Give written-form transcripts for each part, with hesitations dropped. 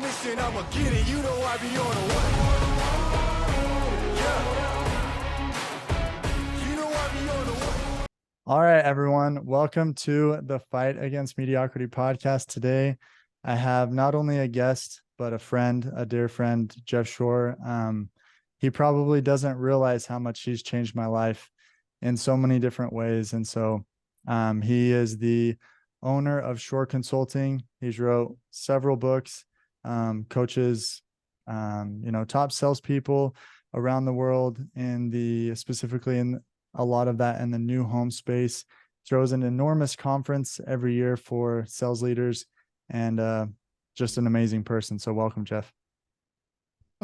mission, I'ma get it. You know I be on the way. Yeah. You know I be on the way. All right, everyone. Welcome to the Fight Against Mediocrity podcast. Today, I have not only a guest, but a friend, a dear friend, Jeff Shore. He probably doesn't realize how much he's changed my life in so many different ways. And so he is the owner of Shore Consulting. He's wrote several books, coaches, top salespeople around the world specifically in a lot of that in the new home space. Throws an enormous conference every year for sales leaders, and just an amazing person. So welcome, Jeff.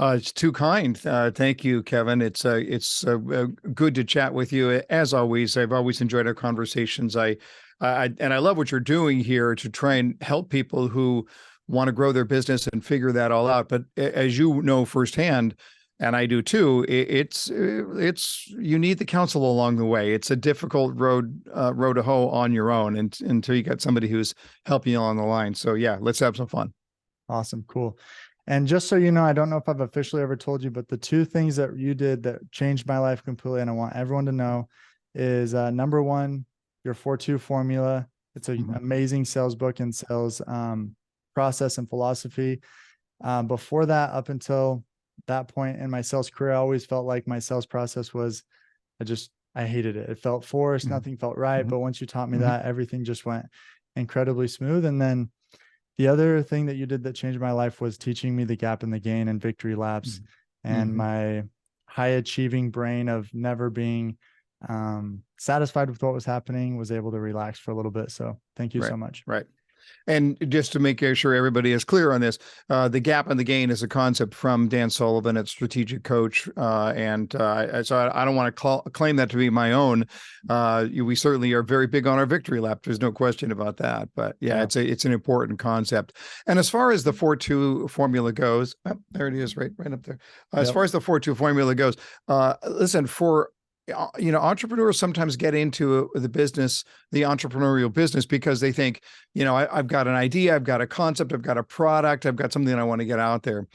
It's too kind. Thank you, Kevin. It's good to chat with you. As always, I've always enjoyed our conversations. I love what you're doing here to try and help people who want to grow their business and figure that all out. But as you know firsthand, and I do too, it's you need the counsel along the way. It's a difficult road to hoe on your own, until you got somebody who's helping you along the line. So yeah, let's have some fun. Awesome, cool. And just so you know, I don't know if I've officially ever told you, but the two things that you did that changed my life completely, and I want everyone to know, is number one, your 4-2 formula. It's an amazing sales book and sales process and philosophy. Before that, up until that point in my sales career, I always felt like my sales process was, I hated it. It felt forced. Nothing felt right. But once you taught me that, everything just went incredibly smooth. And then the other thing that you did that changed my life was teaching me the gap and the gain and victory laps, and my high achieving brain of never being satisfied with what was happening was able to relax for a little bit. So thank you so much. Right. And just to make sure everybody is clear on this, the gap and the gain is a concept from Dan Sullivan at Strategic Coach. So I don't want to claim that to be my own. We certainly are very big on our victory lap. There's no question about that. But yeah. It's an important concept. And as far as the 4-2 formula goes, there it is, right up there. As far as the 4-2 formula goes, listen, for entrepreneurs sometimes get into the entrepreneurial business because they think, I've got an idea, I've got a concept, I've got a product, I've got something I want to get out there.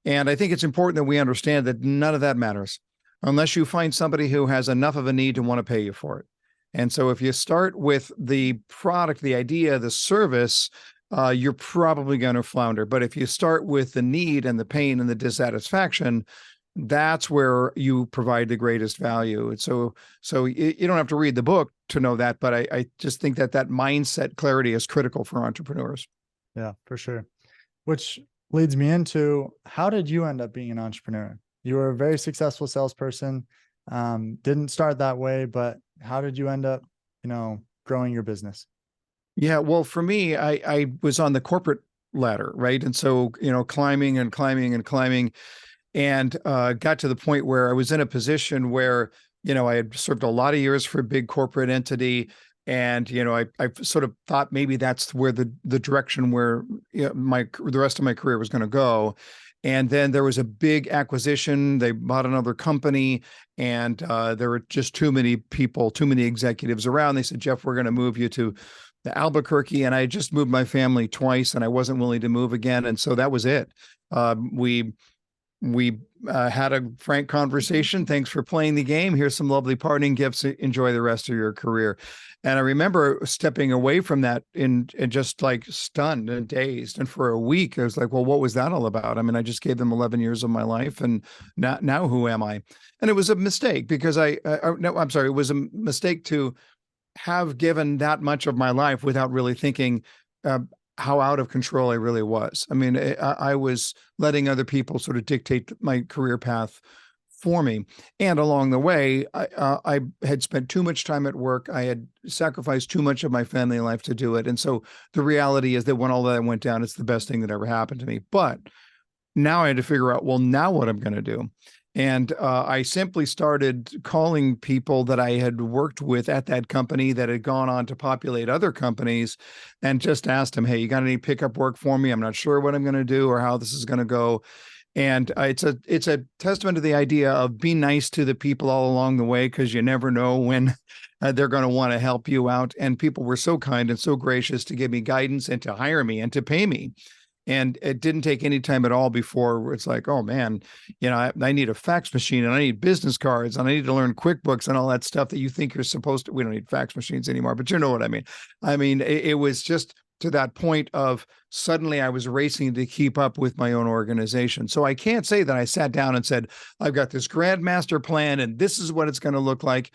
And I think it's important that we understand that none of that matters unless you find somebody who has enough of a need to want to pay you for it. And so if you start with the product, the idea, the service, you're probably going to flounder. But if you start with the need and the pain and the dissatisfaction, that's where you provide the greatest value. And so you don't have to read the book to know that, but I just think that mindset clarity is critical for entrepreneurs. Yeah, for sure. Which leads me into, how did you end up being an entrepreneur? You were a very successful salesperson. Didn't start that way, but how did you end up, growing your business? Yeah, well, for me, I was on the corporate ladder, right? And so, climbing and climbing and climbing, and got to the point where I was in a position where, I had served a lot of years for a big corporate entity. And, I sort of thought maybe that's where the direction where the rest of my career was going to go. And then there was a big acquisition. They bought another company, and there were just too many people, too many executives around. They said, Jeff, we're going to move you to the Albuquerque. And I just moved my family twice, and I wasn't willing to move again. And so that was it. We had a frank conversation. Thanks for playing the game. Here's some lovely parting gifts. Enjoy the rest of your career. And I remember stepping away from that and just like stunned and dazed. And for a week, I was like, well, what was that all about? I mean, I just gave them 11 years of my life, and now who am I? And it was a mistake because it was a mistake to have given that much of my life without really thinking how out of control I really was. I mean, I was letting other people sort of dictate my career path for me. And along the way, I had spent too much time at work. I had sacrificed too much of my family life to do it. And so the reality is that when all that went down, it's the best thing that ever happened to me. But now I had to figure out, well, now what I'm going to do. And I simply started calling people that I had worked with at that company that had gone on to populate other companies, and just asked them, hey, you got any pickup work for me? I'm not sure what I'm going to do or how this is going to go. And it's a testament to the idea of be nice to the people all along the way, because you never know when they're going to want to help you out. And people were so kind and so gracious to give me guidance and to hire me and to pay me. And it didn't take any time at all before it's like, oh man, I need a fax machine and I need business cards and I need to learn QuickBooks and all that stuff that you think you're supposed to. We don't need fax machines anymore, but you know what I mean. I mean, it was just to that point of suddenly I was racing to keep up with my own organization. So I can't say that I sat down and said, I've got this grand master plan and this is what it's going to look like.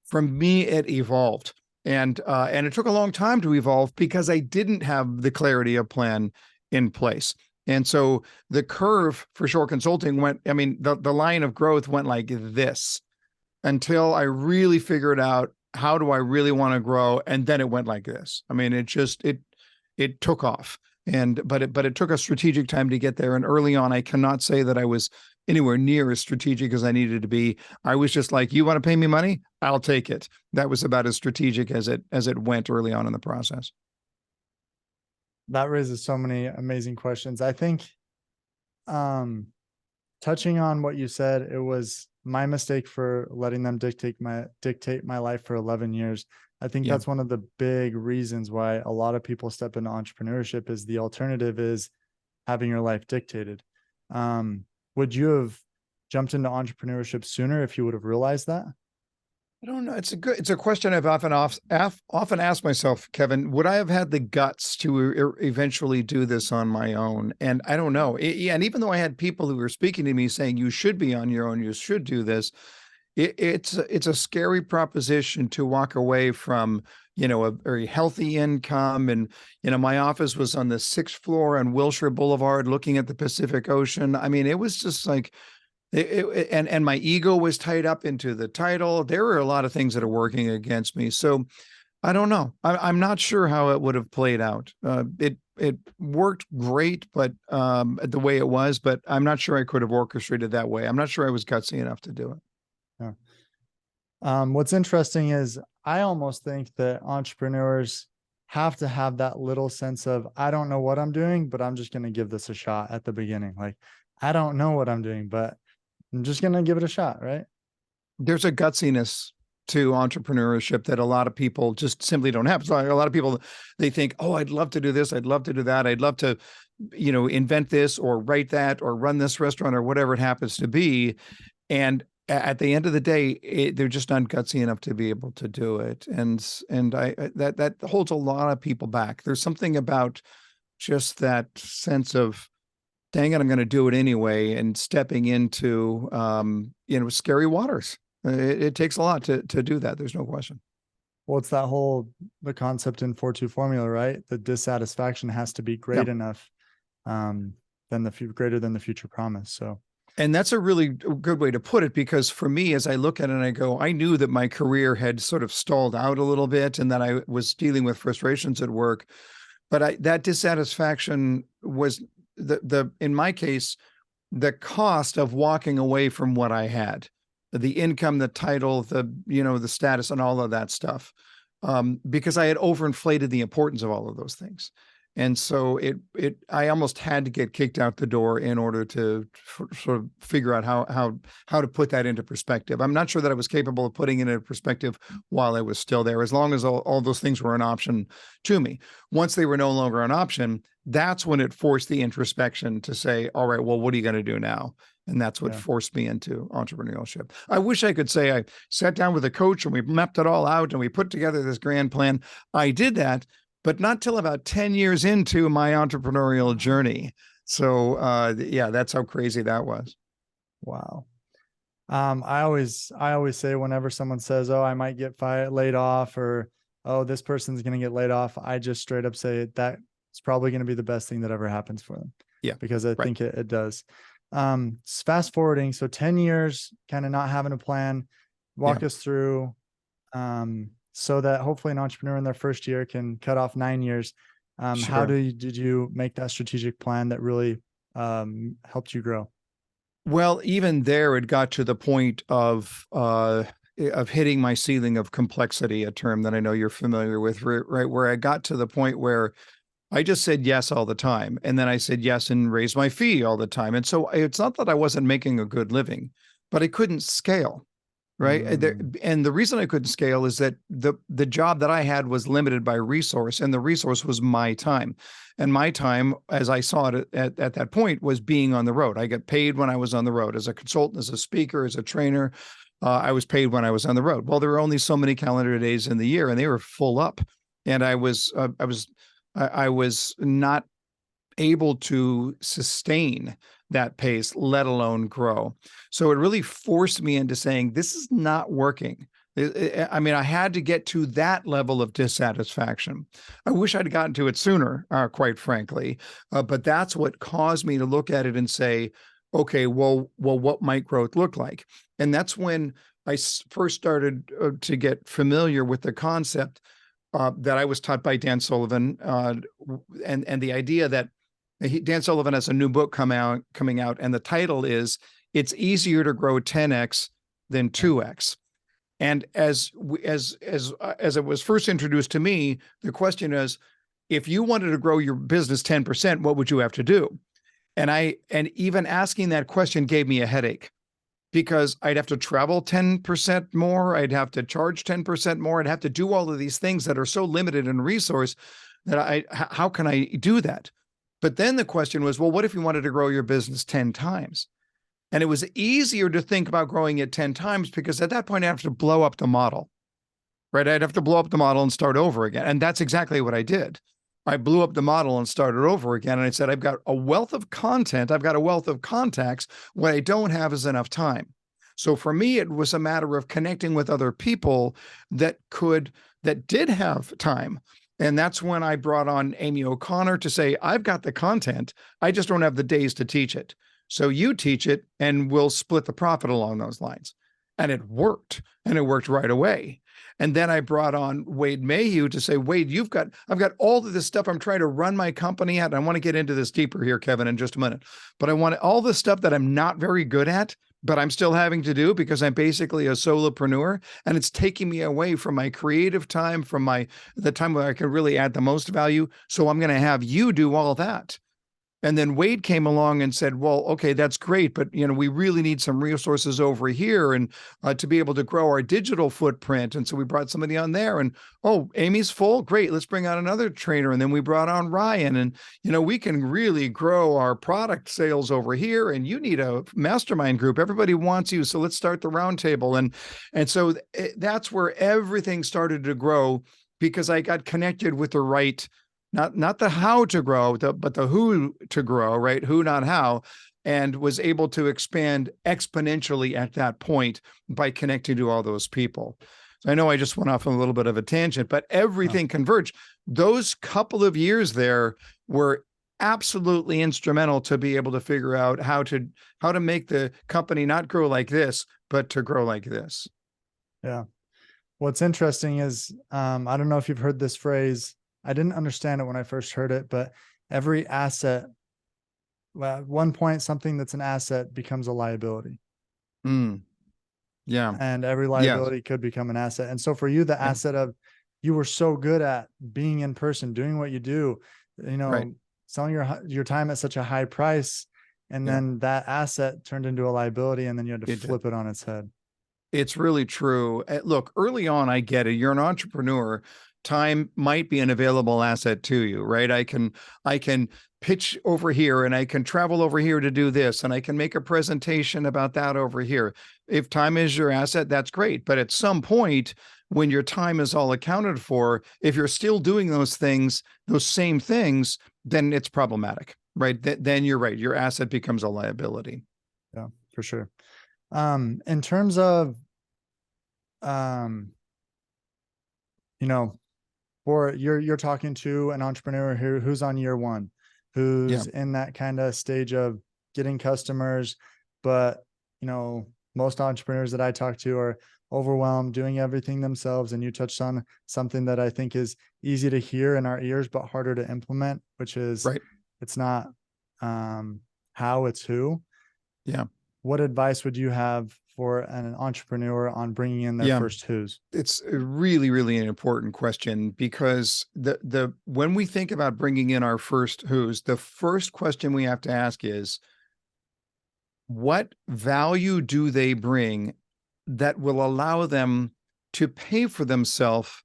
From me, it evolved. And it took a long time to evolve because I didn't have the clarity of plan in place. And so the curve for Shore Consulting the line of growth went like this until I really figured out, how do I really want to grow? And then it went like this. I mean, it took off. But it took a strategic time to get there. And early on, I cannot say that I was anywhere near as strategic as I needed to be. I was just like, you want to pay me money? I'll take it. That was about as strategic as it went early on in the process. That raises so many amazing questions. I think, touching on what you said, it was my mistake for letting them dictate my life for 11 years. I think that's one of the big reasons why a lot of people step into entrepreneurship, is the alternative is having your life dictated. Would you have jumped into entrepreneurship sooner if you would have realized that? I don't know. It's a question I've often asked myself, Kevin. Would I have had the guts to eventually do this on my own? And I don't know. And even though I had people who were speaking to me saying, you should be on your own, you should do this, it's a scary proposition to walk away from, a very healthy income. And, my office was on the 6th floor on Wilshire Boulevard looking at the Pacific Ocean. I mean, it was just like, and my ego was tied up into the title. There were a lot of things that are working against me. So I don't know. I'm not sure how it would have played out. It worked great, but the way it was, but I'm not sure I could have orchestrated that way. I'm not sure I was gutsy enough to do it. Yeah. What's interesting is I almost think that entrepreneurs have to have that little sense of, I don't know what I'm doing, but I'm just going to give this a shot at the beginning. Like, I don't know what I'm doing, but I'm just going to give it a shot, right? There's a gutsiness to entrepreneurship that a lot of people just simply don't have. So a lot of people, they think, oh, I'd love to do this. I'd love to do that. I'd love to, invent this or write that or run this restaurant or whatever it happens to be. And at the end of the day, they're just not gutsy enough to be able to do it. And that holds a lot of people back. There's something about just that sense of, dang it, I'm going to do it anyway, and stepping into, scary waters. It takes a lot to do that. There's no question. Well, it's the concept in 4-2 formula, right? The dissatisfaction has to be great enough, greater than the future promise. So, and that's a really good way to put it, because for me, as I look at it and I go, I knew that my career had sort of stalled out a little bit and that I was dealing with frustrations at work, but that dissatisfaction was in my case, the cost of walking away from what I had, the income, the title, the status, and all of that stuff, because I had overinflated the importance of all of those things. And so I almost had to get kicked out the door in order to sort of figure out how to put that into perspective. I'm not sure that I was capable of putting it into perspective while I was still there, as long as all those things were an option to me. Once they were no longer an option, that's when it forced the introspection to say, all right, well, what are you going to do now? And that's what forced me into entrepreneurship. I wish I could say I sat down with a coach and we mapped it all out and we put together this grand plan. I did that, but not till about 10 years into my entrepreneurial journey. So that's how crazy that was. Wow. I always say, whenever someone says, oh, I might get laid off, or, oh, this person's going to get laid off, I just straight up say that it's probably going to be the best thing that ever happens for them. Yeah. Because I think it does. Fast forwarding. So 10 years, kind of not having a plan, walk us through, so that hopefully an entrepreneur in their first year can cut off 9 years. How did you make that strategic plan that really helped you grow? Well, even there, it got to the point of hitting my ceiling of complexity, a term that I know you're familiar with, right? Where I got to the point where I just said yes all the time. And then I said yes and raised my fee all the time. And so it's not that I wasn't making a good living, but I couldn't scale. right? And the reason I couldn't scale is that the job that I had was limited by resource, and the resource was my time. And my time, as I saw it at that point, was being on the road. I got paid when I was on the road as a consultant, as a speaker, as a trainer. I was paid when I was on the road. Well, there were only so many calendar days in the year, and they were full up. And I was not able to sustain that pace, let alone grow. So it really forced me into saying, this is not working. I mean, I had to get to that level of dissatisfaction. I wish I'd gotten to it sooner, quite frankly. But that's what caused me to look at it and say, okay, well, what might growth look like? And that's when I first started to get familiar with the concept that I was taught by Dan Sullivan, and the idea that Dan Sullivan has a new book coming out, and the title is "It's Easier to Grow 10x Than 2x." And as it was first introduced to me, the question is, if you wanted to grow your business 10%, what would you have to do? And even asking that question gave me a headache, because I'd have to travel 10% more. I'd have to charge 10% more. I'd have to do all of these things that are so limited in resource that how can I do that? But then the question was, well, what if you wanted to grow your business 10 times? And it was easier to think about growing it 10 times because at that point, I have to blow up the model, right? I'd have to blow up the model and start over again. And that's exactly what I did. I blew up the model and started over again. And I said, I've got a wealth of content. I've got a wealth of contacts. What I don't have is enough time. So for me, it was a matter of connecting with other people that did have time. And that's when I brought on Amy O'Connor to say, I've got the content. I just don't have the days to teach it. So you teach it and we'll split the profit along those lines. And it worked, and it worked right away. And then I brought on Wade Mayhew to say, Wade, I've got all of this stuff I'm trying to run my company at. I want to get into this deeper here, Kevin, in just a minute. But I want all the stuff that I'm not very good at, but I'm still having to do because I'm basically a solopreneur, and it's taking me away from my creative time, from the time where I can really add the most value. So I'm going to have you do all that. And then Wade came along and said, well, okay, that's great, but we really need some resources over here and to be able to grow our digital footprint. And so we brought somebody on there, and, oh, Amy's full. Great. Let's bring on another trainer. And then we brought on Ryan, and, we can really grow our product sales over here. And you need a mastermind group. Everybody wants you. So let's start the roundtable. And so that's where everything started to grow, because I got connected with the right, not the how to grow, but the who to grow, right? Who, not how, and was able to expand exponentially at that point by connecting to all those people. So I know I just went off on a little bit of a tangent, but everything converged. Those couple of years there were absolutely instrumental to be able to figure out how to make the company not grow like this, but to grow like this. Yeah. What's interesting is, I don't know if you've heard this phrase. I didn't understand it when I first heard it, but every asset, well, at one point, something that's an asset becomes a liability. Yeah. And every liability could become an asset. And so for you, the asset of, you were so good at being in person, doing what you do, selling your time at such a high price. And then that asset turned into a liability, and then you had to flip it on its head. It's really true. Look, early on, I get it. You're an entrepreneur. Time might be an available asset to you, right? I can pitch over here, and I can travel over here to do this, and I can make a presentation about that over here. If time is your asset, that's great. But at some point, when your time is all accounted for, if you're still doing those things, those same things, then it's problematic, right? Then you're right. Your asset becomes a liability. Yeah, for sure. In terms of, or you're talking to an entrepreneur who's on year one, who's in that kind of stage of getting customers, but most entrepreneurs that I talk to are overwhelmed, doing everything themselves. And you touched on something that I think is easy to hear in our ears, but harder to implement, which is it's not how, it's who. Yeah. What advice would you have for an entrepreneur on bringing in their first who's? It's really, really an important question, because when we think about bringing in our first who's, the first question we have to ask is, what value do they bring that will allow them to pay for themselves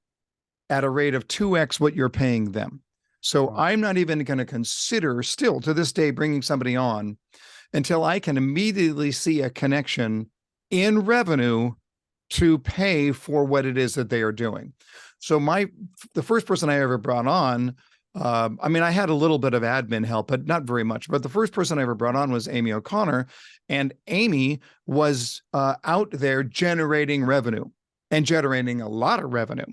at a rate of 2x what you're paying them. So Wow. I'm not even going to consider still to this day bringing somebody on until I can immediately see a connection in revenue to pay for what it is that they are doing. So the first person I ever brought on, I mean, I had a little bit of admin help, but not very much. But the first person I ever brought on was Amy O'Connor, and Amy was out there generating revenue and generating a lot of revenue.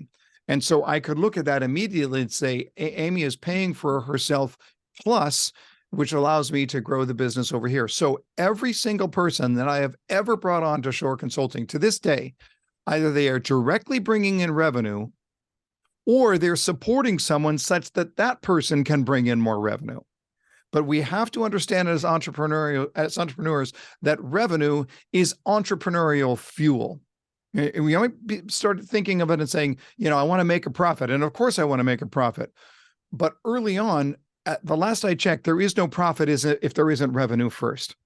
And so I could look at that immediately and say, Amy is paying for herself plus, which allows me to grow the business over here. So every single person that I have ever brought on to Shore Consulting to this day, either they are directly bringing in revenue or they're supporting someone such that that person can bring in more revenue. But we have to understand as entrepreneurs that revenue is entrepreneurial fuel. And we only start thinking of it and saying, I want to make a profit. And of course I want to make a profit. But early on, at the last I checked, there is no profit if there isn't revenue first.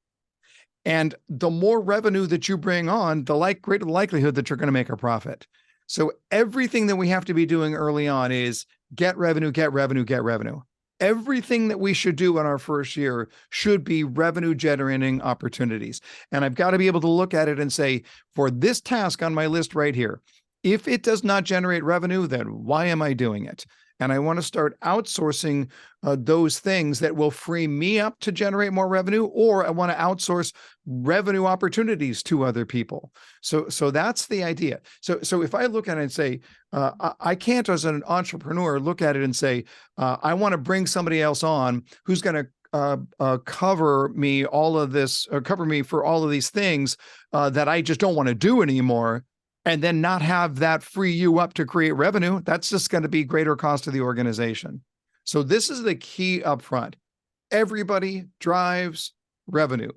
And the more revenue that you bring on, the greater the likelihood that you're going to make a profit. So everything that we have to be doing early on is get revenue, get revenue, get revenue. Everything that we should do in our first year should be revenue generating opportunities. And I've got to be able to look at it and say, for this task on my list right here, if it does not generate revenue, then why am I doing it? And I want to start outsourcing those things that will free me up to generate more revenue, or I want to outsource revenue opportunities to other people. So that's the idea. So if I look at it and say, I can't, as an entrepreneur, look at it and say, I want to bring somebody else on who's going to cover me for all of these things that I just don't want to do anymore, and then not have that free you up to create revenue. That's just going to be greater cost to the organization. So this is the key up front. Everybody drives revenue.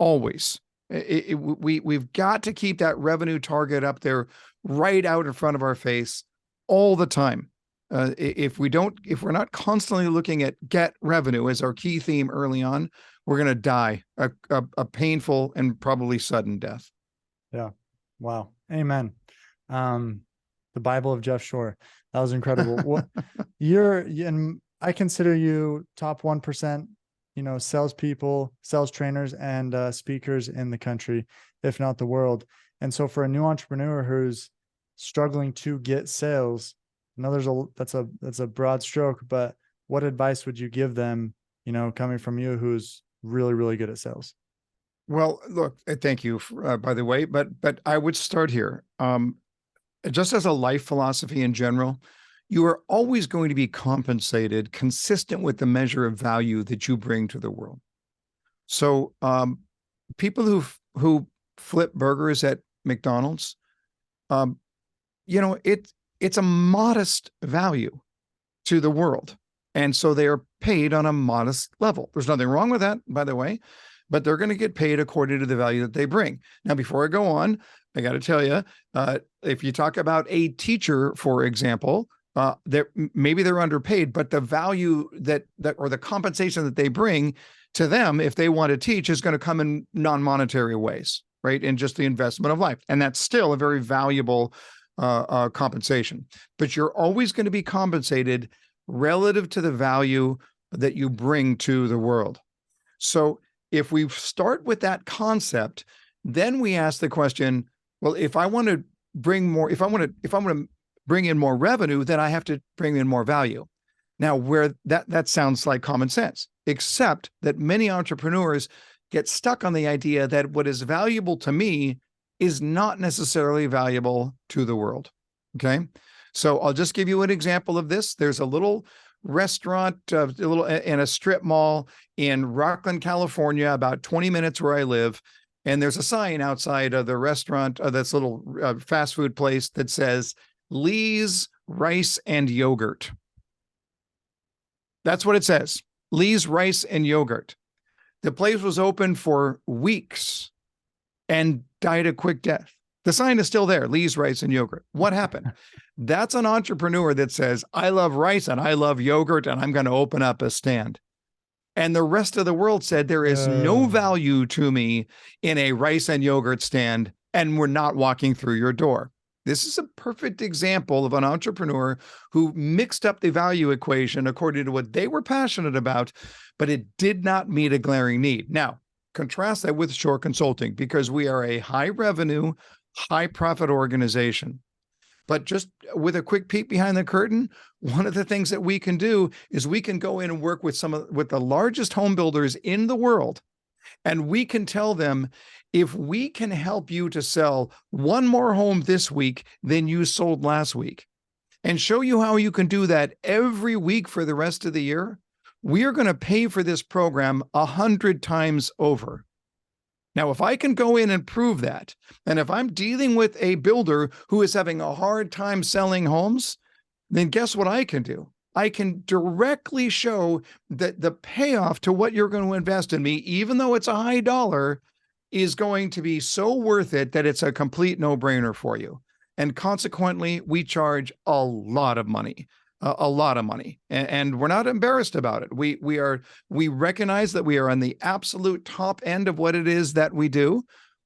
Always. We've got to keep that revenue target up there right out in front of our face all the time. If we're not constantly looking at get revenue as our key theme early on, we're going to die a painful and probably sudden death. Yeah. Wow. Amen. The Bible of Jeff Shore. That was incredible. And I consider you top 1%, salespeople, sales trainers, and speakers in the country, if not the world. And so for a new entrepreneur who's struggling to get sales, I know that's a broad stroke, but what advice would you give them, coming from you, who's really, really good at sales? Well, look, thank you, by the way, but I would start here. Just as a life philosophy in general, you are always going to be compensated consistent with the measure of value that you bring to the world. So people who flip burgers at McDonald's, it's a modest value to the world. And so they are paid on a modest level. There's nothing wrong with that, by the way, but they're going to get paid according to the value that they bring. Now, before I go on, I got to tell you, if you talk about a teacher, for example, maybe they're underpaid, but the value that or the compensation that they bring to them, if they want to teach, is going to come in non-monetary ways, right? In just the investment of life. And that's still a very valuable compensation. But you're always going to be compensated relative to the value that you bring to the world. So if we start with that concept, then we ask the question, well, if I want to bring in more revenue, then I have to bring in more value. Now, where that sounds like common sense, except that many entrepreneurs get stuck on the idea that what is valuable to me is not necessarily valuable to the world. Okay. So I'll just give you an example of this. There's a little restaurant, in a strip mall in Rockland, California, about 20 minutes where I live. And there's a sign outside of the restaurant, this little fast food place, that says Lee's Rice and Yogurt. That's what it says. Lee's Rice and Yogurt. The place was open for weeks and died a quick death. The sign is still there, Lee's Rice and Yogurt. What happened? That's an entrepreneur that says, I love rice and I love yogurt, and I'm going to open up a stand. And the rest of the world said, there is no value to me in a rice and yogurt stand. and we're not walking through your door. This is a perfect example of an entrepreneur who mixed up the value equation according to what they were passionate about, but it did not meet a glaring need. Now, contrast that with Shore Consulting, because we are a high revenue, high profit organization. But just with a quick peek behind the curtain, one of the things that we can do is we can go in and work with with the largest home builders in the world. And we can tell them, if we can help you to sell one more home this week than you sold last week, and show you how you can do that every week for the rest of the year, we are going to pay for this program 100 times over. Now, if I can go in and prove that, and if I'm dealing with a builder who is having a hard time selling homes, then guess what I can do? I can directly show that the payoff to what you're going to invest in me, even though it's a high dollar, is going to be so worth it that it's a complete no-brainer for you. And consequently, we charge a lot of money, and we're not embarrassed about it. We recognize that we are on the absolute top end of what it is that we do,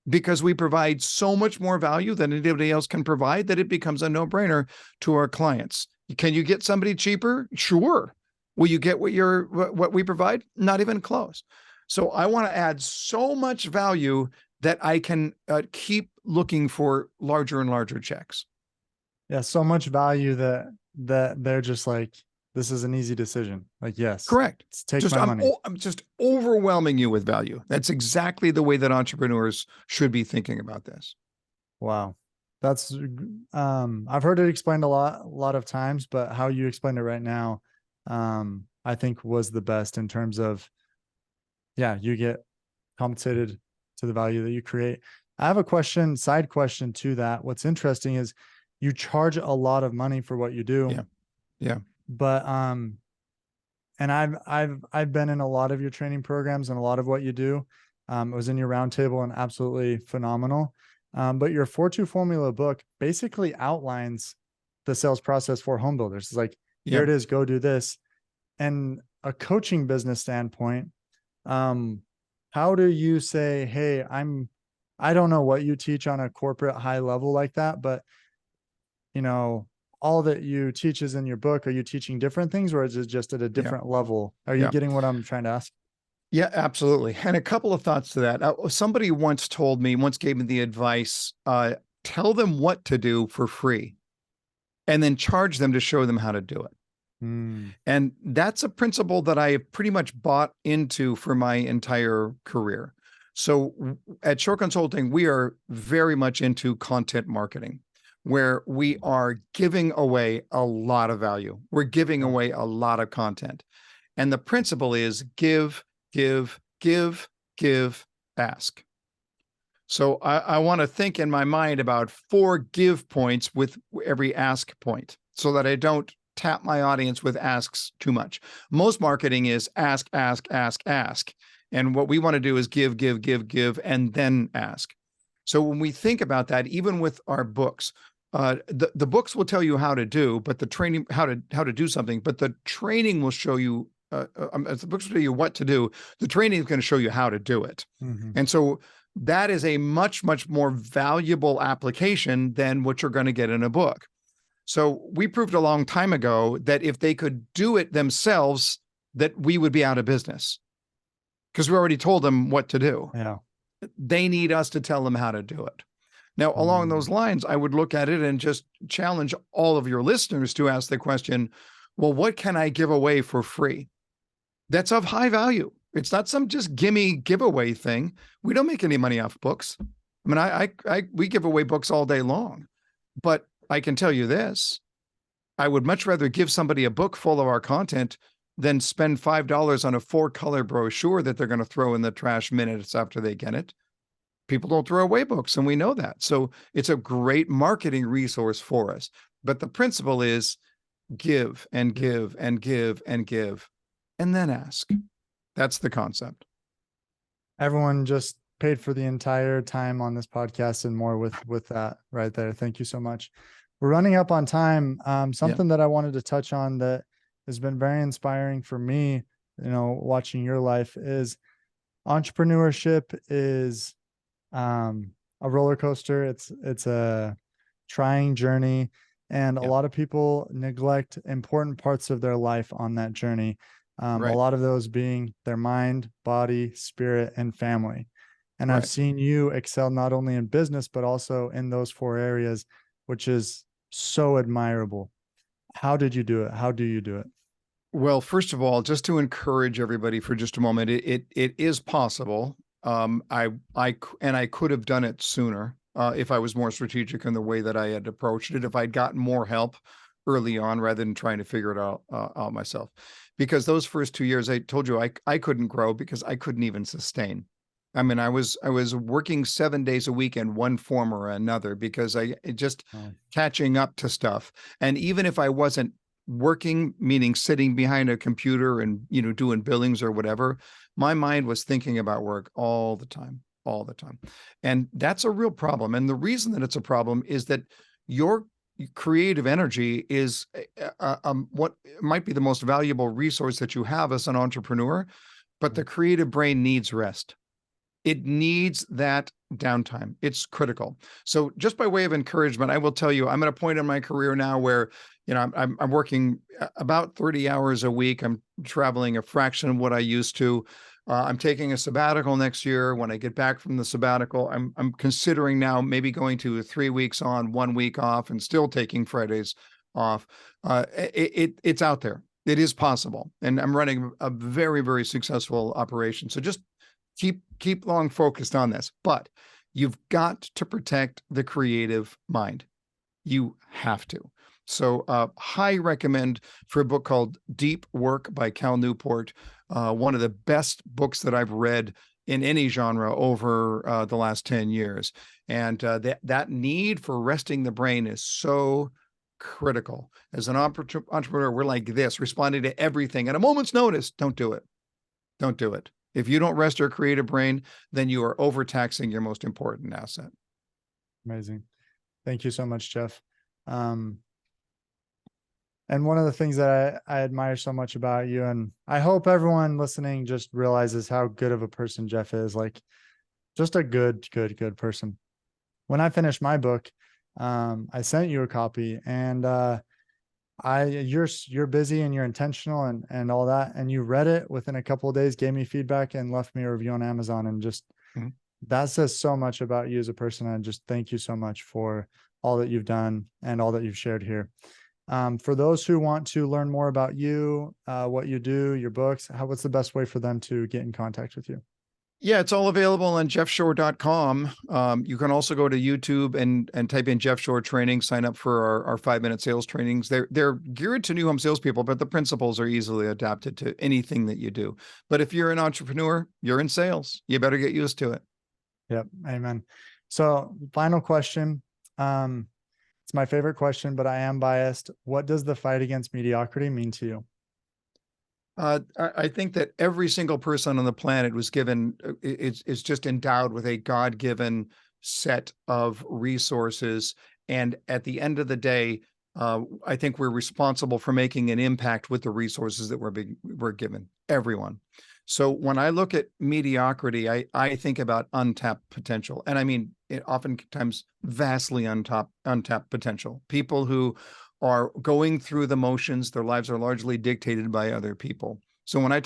because we provide so much more value than anybody else can provide, that it becomes a no-brainer to our clients. Can you get somebody cheaper? Sure. Will you get what we provide? Not even close. So I want to add so much value that I can keep looking for larger and larger checks. Yeah, so much value that they're just like, this is an easy decision. Like, yes, correct. Take my money. I'm just overwhelming you with value. That's exactly the way that entrepreneurs should be thinking about this. Wow. That's, I've heard it explained a lot of times, but how you explained it right now, I think was the best in terms of, yeah, you get compensated to the value that you create. I have a side question to that. What's interesting is you charge a lot of money for what you do. Yeah. Yeah. But, and I've been in a lot of your training programs and a lot of what you do. It was in your roundtable and absolutely phenomenal. But your 4-2 formula book basically outlines the sales process for home builders. It's like, here it is, go do this. And a coaching business standpoint, how do you say, hey, I don't know what you teach on a corporate high level like that, but all that you teach is in your book. Are you teaching different things, or is it just at a different level? Are you getting what I'm trying to ask? Yeah, absolutely. And a couple of thoughts to that. Somebody once gave me the advice, tell them what to do for free and then charge them to show them how to do it. And that's a principle that I have pretty much bought into for my entire career. So at Shore Consulting, we are very much into content marketing, where we are giving away a lot of value. We're giving away a lot of content. And the principle is give, ask. So I want to think in my mind about 4 give points with every ask point, so that I don't tap my audience with asks too much. Most marketing is ask. And what we want to do is give, and then ask. So when we think about that, even with our books, the books will tell you how to do, but the training, how to do something, but the training will show you, the books will tell you what to do. The training is going to show you how to do it. And so that is a much, much more valuable application than what you're going to get in a book. So we proved a long time ago that if they could do it themselves, that we would be out of business, because we already told them what to do. Yeah. They need us to tell them how to do it. Now, along those lines, I would look at it and just challenge all of your listeners to ask the question, well, what can I give away for free? That's of high value. It's not some just gimme giveaway thing. We don't make any money off books. I mean, we give away books all day long, but I can tell you this, I would much rather give somebody a book full of our content than spend $5 on a 4-color brochure that they're going to throw in the trash minutes after they get it. People don't throw away books, and we know that. So it's a great marketing resource for us. But the principle is give and give and give and give, and then ask. That's the concept. Everyone just paid for the entire time on this podcast and more with that right there. Thank you so much. We're running up on time. Something that I wanted to touch on that has been very inspiring for me, watching your life, is entrepreneurship is a a roller coaster. It's a trying journey. And a lot of people neglect important parts of their life on that journey. A lot of those being their mind, body, spirit, and family. And I've seen you excel not only in business, but also in those 4 areas, which is so admirable. How did you do it? How do you do it? Well, first of all, just to encourage everybody for just a moment, it is possible. I could have done it sooner if I was more strategic in the way that I had approached it. If I'd gotten more help early on rather than trying to figure it out myself, because those first 2 years, I told you I couldn't grow because I couldn't even sustain. I mean, I was working 7 days a week in one form or another because I just catching up to stuff. And even if I wasn't working, meaning sitting behind a computer and, doing billings or whatever, my mind was thinking about work all the time. And that's a real problem. And the reason that it's a problem is that your creative energy is what might be the most valuable resource that you have as an entrepreneur, but the creative brain needs rest. It needs that downtime. It's critical. So just by way of encouragement, I will tell you, I'm at a point in my career now where, I'm working about 30 hours a week. I'm traveling a fraction of what I used to. I'm taking a sabbatical next year. When I get back from the sabbatical, I'm considering now maybe going to 3 weeks on, 1 week off, and still taking Fridays off. It's out there. It is possible. And I'm running a very, very successful operation. So just keep long focused on this, but you've got to protect the creative mind. You have to. So high recommend for a book called Deep Work by Cal Newport, one of the best books that I've read in any genre over the last 10 years. And that need for resting the brain is so critical. As an entrepreneur, we're like this, responding to everything at a moment's notice. Don't do it. Don't do it. If you don't rest your creative brain, then you are overtaxing your most important asset. Amazing. Thank you so much, Jeff. And one of the things that I admire so much about you, and I hope everyone listening just realizes how good of a person Jeff is, like just a good person. When I finished my book, I sent you a copy, and you're busy and you're intentional and all that. And you read it within a couple of days, gave me feedback, and left me a review on Amazon. And just that says so much about you as a person. And just thank you so much for all that you've done and all that you've shared here. For those who want to learn more about you, what you do, your books, what's the best way for them to get in contact with you? Yeah, it's all available on jeffshore.com. You can also go to YouTube and type in Jeff Shore Training, sign up for our 5-minute sales trainings. They're geared to new home salespeople, but the principles are easily adapted to anything that you do. But if you're an entrepreneur, you're in sales, you better get used to it. Yep. Amen. So final question. It's my favorite question, but I am biased. What does the fight against mediocrity mean to you? I think that every single person on the planet was given, is just endowed with a God-given set of resources. And at the end of the day, I think we're responsible for making an impact with the resources that we're given, everyone. So when I look at mediocrity, I think about untapped potential. And I mean, oftentimes vastly untapped potential. People who are going through the motions, their lives are largely dictated by other people. So when I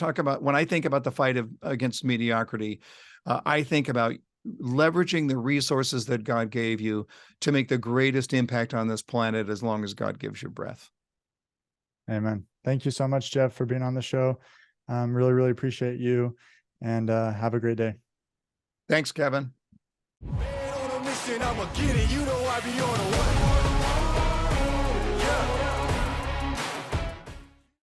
think about the fight against mediocrity, I think about leveraging the resources that God gave you to make the greatest impact on this planet as long as God gives you breath. Amen. Thank you so much, Jeff, for being on the show. Really, really appreciate you, and have a great day. Thanks, Kevin. Man on a mission, I'ma get it. You know I be on a what?